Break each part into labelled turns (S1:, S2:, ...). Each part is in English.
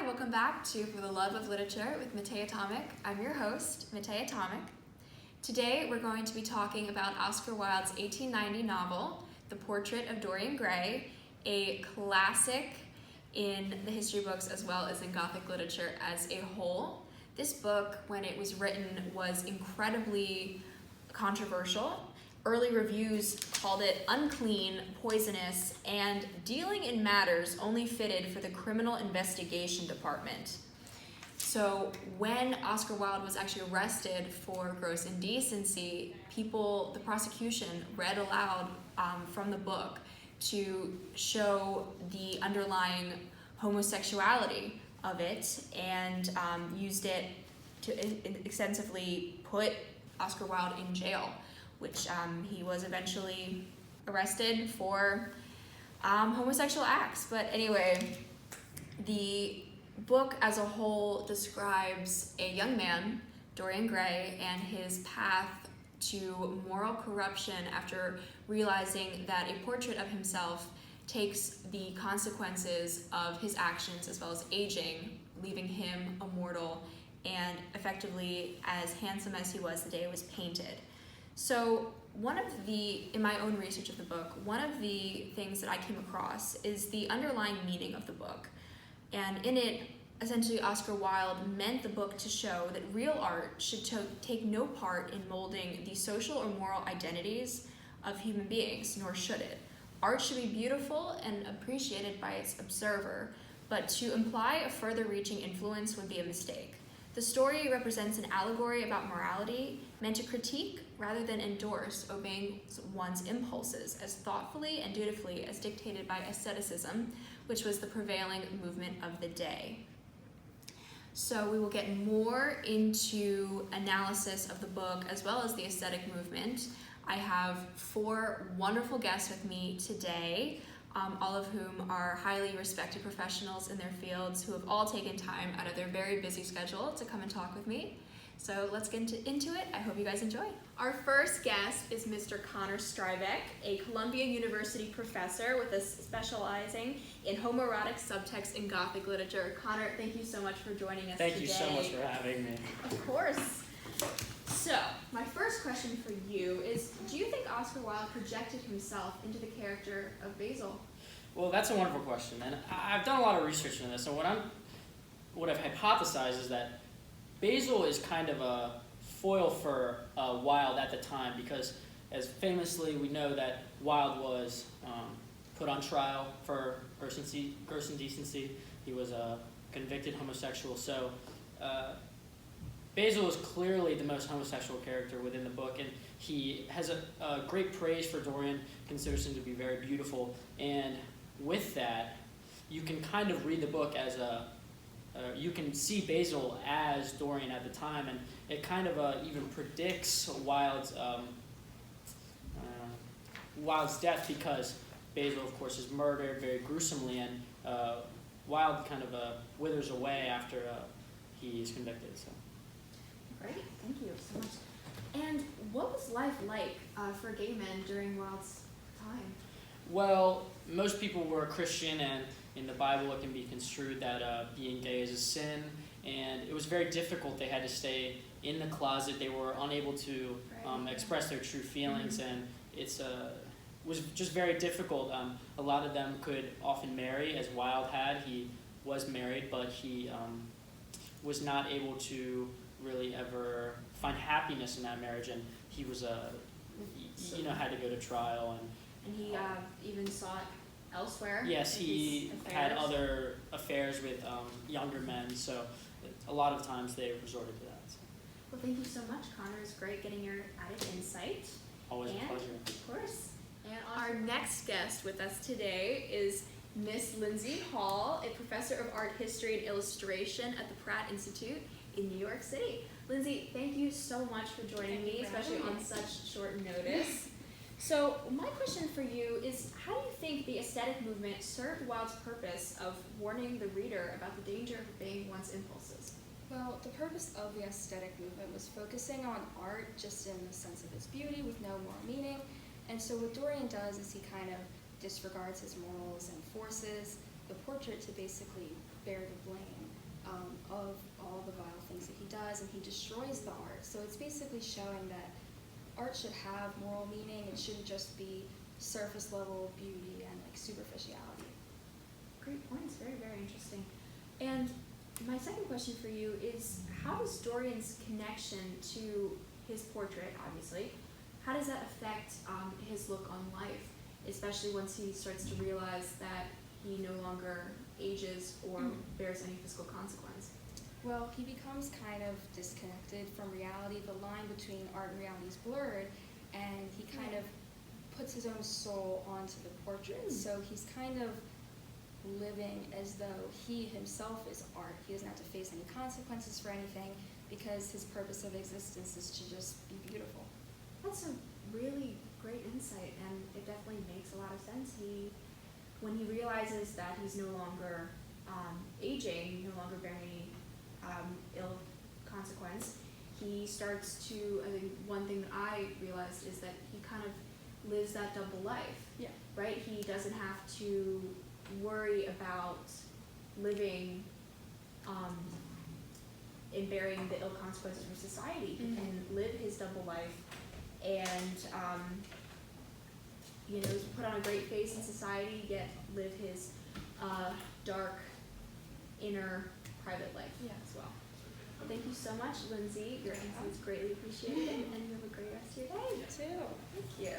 S1: welcome back to For the Love of Literature with Matea Tomic. I'm your host, Matea Tomic. Today we're going to be talking about Oscar Wilde's 1890 novel, The Portrait of Dorian Gray, a classic in the history books as well as in Gothic literature as a whole. This book, when it was written, was incredibly controversial. Early reviews called it unclean, poisonous, and dealing in matters only fitted for the criminal investigation department. So when Oscar Wilde was actually arrested for gross indecency, the prosecution read aloud from the book to show the underlying homosexuality of it and used it to extensively put Oscar Wilde in jail, which he was eventually arrested for homosexual acts. But anyway, the book as a whole describes a young man, Dorian Gray, and his path to moral corruption after realizing that a portrait of himself takes the consequences of his actions as well as aging, leaving him immortal and effectively as handsome as he was the day it was painted. So in my own research of the book, one of the things that I came across is the underlying meaning of the book. And in it, essentially, Oscar Wilde meant the book to show that real art should take no part in molding the social or moral identities of human beings, nor should it. Art should be beautiful and appreciated by its observer, but to imply a further reaching influence would be a mistake. The story represents an allegory about morality, meant to critique rather than endorse obeying one's impulses as thoughtfully and dutifully as dictated by asceticism, which was the prevailing movement of the day. So we will get more into analysis of the book as well as the aesthetic movement. I have 4 wonderful guests with me today, all of whom are highly respected professionals in their fields who have all taken time out of their very busy schedule to come and talk with me. So let's get into it. I hope you guys enjoy. Our first guest is Mr. Connor Strybeck, a Columbia University professor with specializing in homoerotic subtext in Gothic literature. Connor, thank you so much for joining us today.
S2: Thank you so much for having me.
S1: Of course. So, my first question for you is, do you think Oscar Wilde projected himself into the character of Basil?
S2: Well, that's a wonderful question, and I've done a lot of research on this, and what I've hypothesized is that Basil is kind of a foil for Wilde at the time, because as famously we know that Wilde was put on trial for gross indecency. He was a convicted homosexual, so Basil is clearly the most homosexual character within the book, and he has a great praise for Dorian, considers him to be very beautiful, and with that, you can kind of read the book as you can see Basil as Dorian at the time, and it kind of even predicts Wilde's death, because Basil, of course, is murdered very gruesomely, and Wilde kind of withers away after he is convicted. So.
S1: Great, thank you so much. And what was life like for gay men during Wilde's time?
S2: Well, most people were Christian, and in the Bible it can be construed that being gay is a sin, and it was very difficult. They had to stay in the closet. They were unable to express their true feelings, and it was just very difficult. A lot of them could often marry, as Wilde had. He was married, but he was not able to really ever find happiness in that marriage, and he was had to go to trial,
S1: and he even sought elsewhere.
S2: Yes, he had other affairs with younger men, so a lot of times they resorted to that. So.
S1: Well, thank you so much, Connor. It's great getting your added insight.
S2: Always a pleasure.
S1: Of course. And our next guest with us today is Miss Lindsay Hall, a professor of art history and illustration at the Pratt Institute in New York City. Lindsay, thank you so much for joining me, especially on such short notice. So my question for you is, how do you think the aesthetic movement served Wilde's purpose of warning the reader about the danger of obeying one's impulses?
S3: Well, the purpose of the aesthetic movement was focusing on art just in the sense of its beauty with no moral meaning. And so what Dorian does is he kind of disregards his morals and forces the portrait to basically bear the blame. does, and he destroys the art. So it's basically showing that art should have moral meaning. It shouldn't just be surface level beauty and like superficiality.
S1: Great points. Very, very interesting. And my second question for you is, how does Dorian's connection to his portrait, obviously, how does that affect his look on life, especially once he starts to realize that he no longer ages or bears any physical consequence?
S3: Well, he becomes kind of disconnected from reality. The line between art and reality is blurred, and he kind of puts his own soul onto the portrait. So he's kind of living as though he himself is art. He doesn't have to face any consequences for anything because his purpose of existence is to just be beautiful.
S1: That's a really great insight, and it definitely makes a lot of sense. When he realizes that he's no longer aging, no longer bearing any ill consequence, he starts to, I think one thing that I realized is that he kind of lives that double life.
S3: Yeah.
S1: Right? He doesn't have to worry about living and bearing the ill consequences from society. He can live his double life and put on a great face in society, yet live his dark inner private life as well. Thank you so much, Lindsay. Your insights greatly appreciated, and you have a great rest of your day.
S3: You too.
S1: Thank you.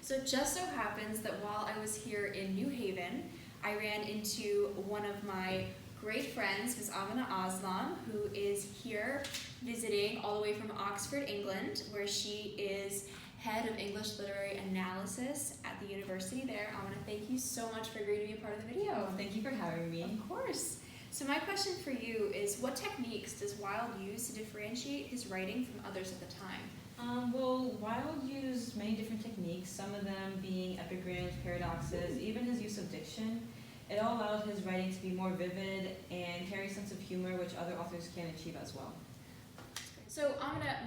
S1: So it just so happens that while I was here in New Haven, I ran into one of my great friends, Ms. Amina Aslam, who is here visiting all the way from Oxford, England, where she is head of English Literary Analysis at the university there. Amina, thank you so much for agreeing to be a part of the video.
S4: Thank you for having me.
S1: Of course. So my question for you is, what techniques does Wilde use to differentiate his writing from others at the time?
S4: Well, Wilde used many different techniques, some of them being epigrams, paradoxes, even his use of diction. It all allowed his writing to be more vivid and carry a sense of humor, which other authors can achieve as well.
S1: So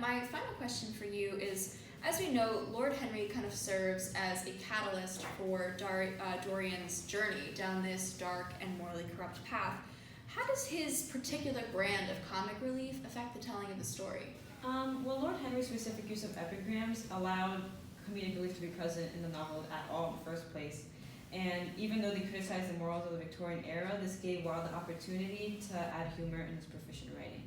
S1: my final question for you is, as we know, Lord Henry kind of serves as a catalyst for Dorian's journey down this dark and morally corrupt path. How does his particular brand of comic relief affect the telling of the story?
S4: Well, Lord Henry's specific use of epigrams allowed comedic relief to be present in the novel at all in the first place. And even though they criticized the morals of the Victorian era, this gave Wilde the opportunity to add humor in his proficient writing.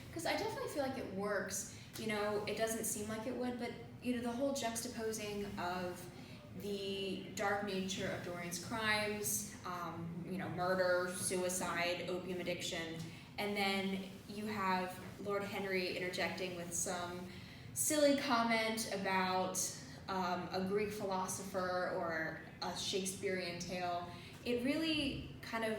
S1: Because I definitely feel like it works. It doesn't seem like it would, but the whole juxtaposing of the dark nature of Dorian's crimes, murder, suicide, opium addiction, and then you have Lord Henry interjecting with some silly comment about a Greek philosopher or a Shakespearean tale. It really kind of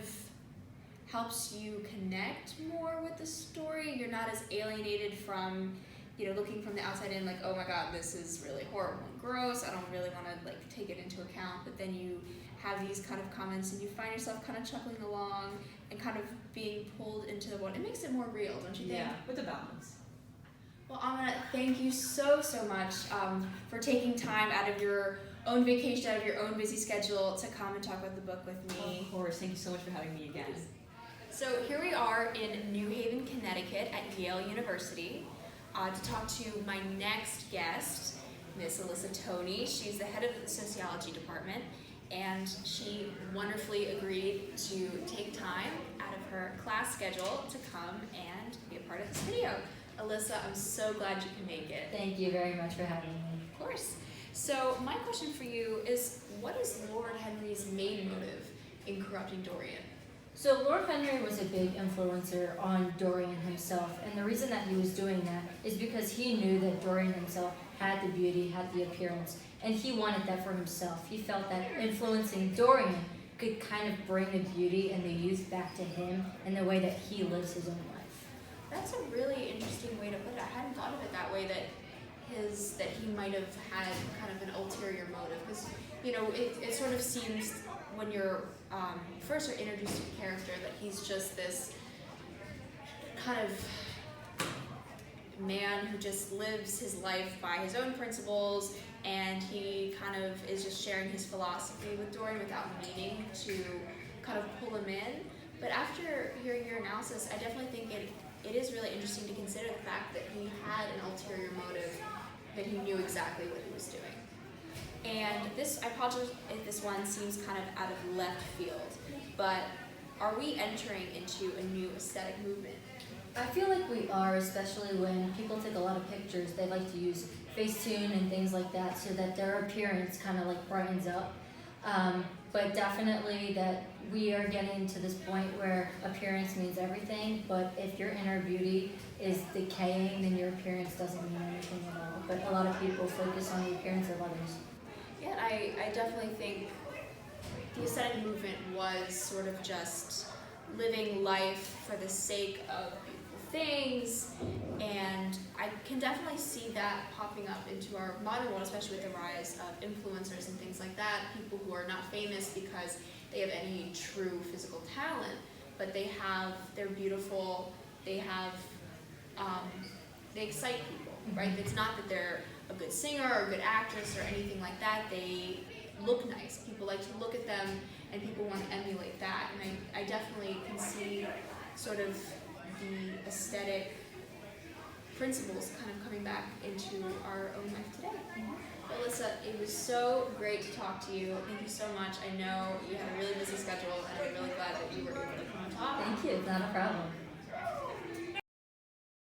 S1: helps you connect more with the story. You're not as alienated from, looking from the outside in, like, oh my god, this is really horrible and gross, I don't really want to take it into account. But then you have these kind of comments and you find yourself kind of chuckling along and kind of being pulled into what it makes it more real, don't you think?
S4: Yeah, with a balance.
S1: Well, Amina, thank you so much for taking time out of your own vacation, out of your own busy schedule to come and talk about the book with me.
S4: Of course, thank you so much for having me again.
S1: So here we are in New Haven, Connecticut at Yale University to talk to my next guest, Miss Alyssa Toney. She's the head of the sociology department, and she wonderfully agreed to take time out of her class schedule to come and be a part of this video. Alyssa, I'm so glad you can make it.
S5: Thank you very much for having me.
S1: Of course. So my question for you is, what is Lord Henry's main motive in corrupting Dorian?
S5: So Lord Henry was a big influencer on Dorian himself, and the reason that he was doing that is because he knew that Dorian himself had the beauty, had the appearance, and he wanted that for himself. He felt that influencing Dorian could kind of bring the beauty and the youth back to him in the way that he lives his own life.
S1: That's a really interesting way to put it. I hadn't thought of it that way, that he might have had kind of an ulterior motive, because it sort of seems when you're first are introduced to the character that he's just this kind of man who just lives his life by his own principles, and he kind of is just sharing his philosophy with Dorian without meaning to kind of pull him in. But after hearing your analysis, I definitely think it is really interesting to consider the fact that he had an ulterior motive, that he knew exactly what he was doing. And I apologize if this one seems kind of out of left field, but are we entering into a new aesthetic movement?
S5: I feel like we are, especially when people take a lot of pictures. They like to use Facetune and things like that so that their appearance kind of like brightens up. But definitely that we are getting to this point where appearance means everything, but if your inner beauty is decaying, then your appearance doesn't mean anything at all. But a lot of people focus on the appearance of others.
S1: Yeah, I definitely think the aesthetic movement was sort of just living life for the sake of beautiful things, and I can definitely see that popping up into our modern world, especially with the rise of influencers and things like that, people who are not famous because they have any true physical talent, but they're beautiful, they excite people, right? It's not that they're a good singer or a good actress or anything like that. They look nice. People like to look at them, and people want to emulate that. And I definitely can see sort of the aesthetic principles kind of coming back into our own life today. Alyssa, it was so great to talk to you. Thank you so much. I know you had a really busy schedule, and I'm really glad that you were able to come and talk.
S5: Thank you, it's not a problem.